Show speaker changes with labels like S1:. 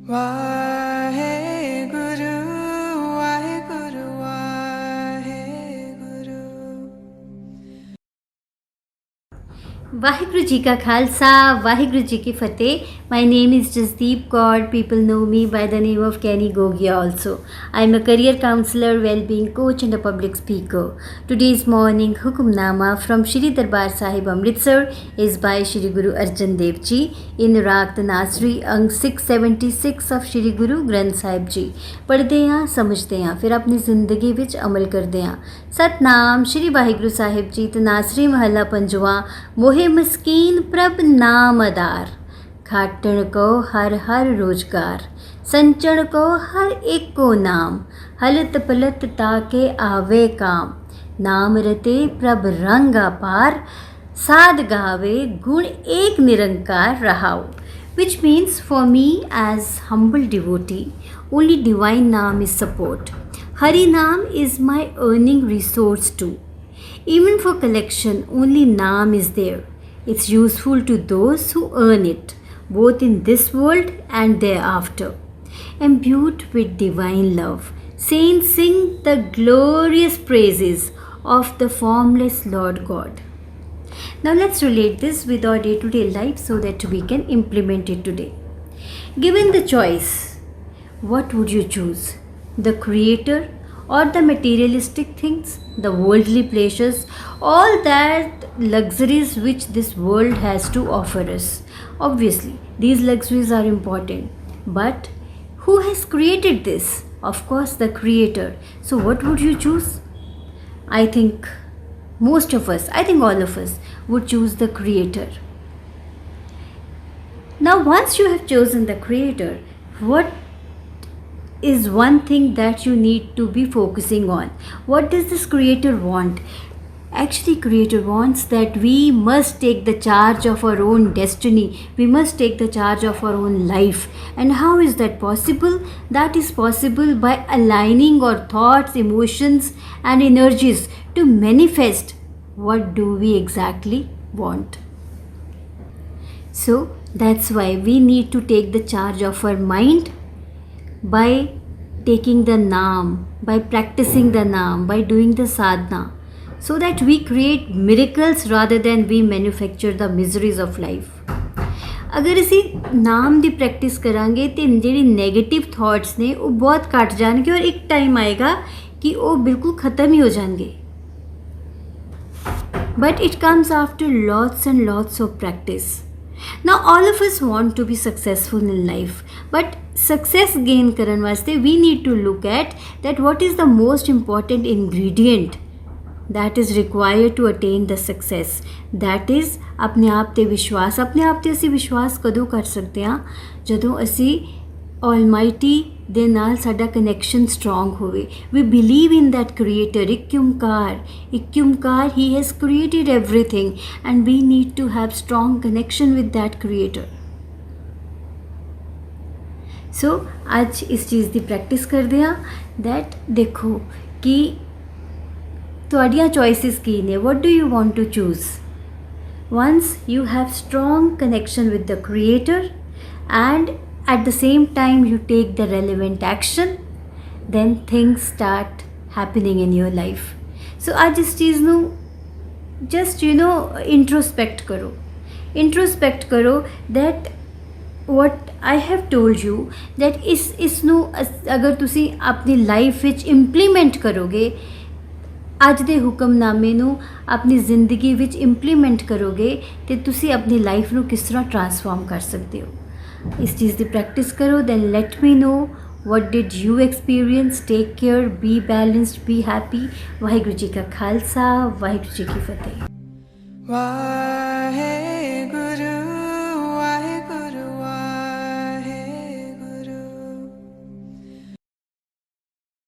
S1: ਵਾਹਿਗੁਰੂ ਵਾਹਿਗੁਰੂ ਵਾਹਿਗੁਰੂ।
S2: वाहिगुरु जी का खालसा वाहिगुरु जी की फतेह। My name is Jasdeep Kaur. People know me by the name of Kenny Gogia also. I am a career counselor, well-being coach and a public speaker. Today's morning Hukamnama from Shri Darbar Sahib Amritsar is by Shri Guru Arjan Dev Ji in Raag Tanasri अंग 676 of Shri Guru Granth Sahib Ji। पढ़ते हैं, समझते हैं, फिर अपनी ज़िंदगी विच अमल करते हैं। सतनाम श्री वाहिगुरु साहिब जी। तनासरी महला पंजवा। मोहे मस्कीन प्रभ नाम आधार, खाटण को हर हर रोजगार, संचण को हर एक को नाम, हलत पलत ताके आवे काम, नाम रते प्रभ रंग अपार, साध गावे गुण एक निरंकार रहाओ। Which means for me as humble devotee, only divine Naam is support. Hari Naam is my earning resource too. Even for collection, only Naam is there. It's useful to those who earn it, both in this world and thereafter. Imbued with divine love, saints sing the glorious praises of the formless Lord God. Now let's relate this with our day-to-day life so that we can implement it today. Given the choice, what would you choose? The Creator or the materialistic things, the worldly pleasures, all that luxuries which this world has to offer us? Obviously, these luxuries are important. But who has created this? Of course, the Creator. So what would you choose? I think most of us, I think all of us would choose the Creator. Now once you have chosen the Creator, what is one thing that you need to be focusing on? What does this Creator want? Actually, Creator wants that we must take the charge of our own destiny. We must take the charge of our own life. And how is that possible? That is possible by aligning our thoughts, emotions and energies to manifest what do we exactly want. So that's why we need to take the charge of our mind by taking the Naam, by practicing the Naam, by doing the sadhana, so that we create miracles rather than we manufacture the miseries of life. अगर ਅਸੀਂ ਨਾਮ ਦੀ practice ਕਰਾਂਗੇ ਤੇ ਜਿਹੜੀ negative thoughts ਨੇ ਉਹ ਬਹੁਤ ਘਟ ਜਾਣਗੇ ਔਰ ਇੱਕ ਟਾਈਮ ਆਏਗਾ ਕਿ ਉਹ ਬਿਲਕੁਲ ਖਤਮ ਹੀ ਹੋ ਜਾਣਗੇ। But it comes after lots and lots of practice. Now all of us want to be successful in life, but success gain karan vaste we need to look at that what is the most important ingredient that is required to attain the success. That is ਆਪਣੇ ਆਪ ਤੇ ਵਿਸ਼ਵਾਸ। ਆਪਣੇ ਆਪ ਤੇ ਅਸੀਂ ਵਿਸ਼ਵਾਸ ਕਦੋਂ ਕਰ ਸਕਦੇ ਹਾਂ? ਜਦੋਂ ਅਸੀਂ Almighty ਦੇ ਨਾਲ ਸਾਡਾ ਕਨੈਕਸ਼ਨ ਸਟਰੋਂਗ ਹੋਵੇ। We believe in that Creator, ਇੱਕ ਓਮਕਾਰ, He has created everything and we need to have strong connection with that Creator. So ਅੱਜ ਇਸ ਚੀਜ਼ ਦੀ ਪ੍ਰੈਕਟਿਸ ਕਰਦੇ ਹਾਂ that ਦੇਖੋ ਕਿ ਤੁਹਾਡੀਆਂ ਚੋਇਸਿਸ ਕੀ ਨੇ। What do you want to choose? Once you have strong connection with the Creator and at the same time you take the relevant action, then things start happening in your life. So आज इस चीज़ ਨੂੰ just introspect करो that what I have told you, that ਇਸ ਨੂੰ ਅਗਰ ਤੁਸੀਂ ਆਪਣੀ life ਵਿੱਚ ਇੰਪਲੀਮੈਂਟ ਕਰੋਗੇ, ਅੱਜ ਦੇ ਹੁਕਮਨਾਮੇ ਨੂੰ ਆਪਣੀ ਜ਼ਿੰਦਗੀ ਵਿੱਚ ਇੰਪਲੀਮੈਂਟ ਕਰੋਗੇ ਤੇ ਤੁਸੀਂ ਆਪਣੀ ਲਾਈਫ ਨੂੰ ਕਿਸ ਤਰ੍ਹਾਂ ਟਰਾਂਸਫਾਰਮ ਕਰ ਸਕਦੇ ਹੋ। इस चीज़ की प्रैक्टिस करो, then let me know what did you experience. Take care, be balanced, be happy. Waheguru ji का खालसा वाहिगुरु जी की फतेह।